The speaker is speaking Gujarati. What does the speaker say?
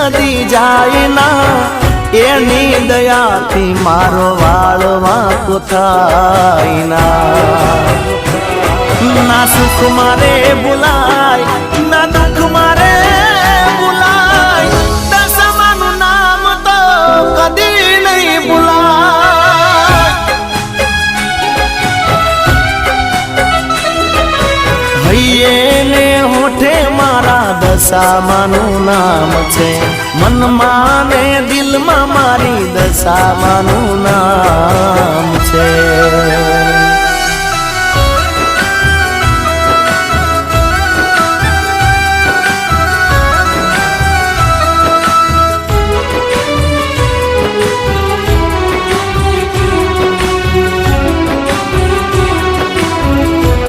કદી જાય ના એની દયાથી મારો વાળ વાંકો થાય ના સુખ મારે ભૂલાય ના દુઃખ મારે ભૂલાય દશામાનું નામ તો કદી નહીં ભૂલાય હૈયે ને હોઠે મારા દશામાનું નામ છે મનમાં ને દિલમાં મારી દશામાનું નામ છે।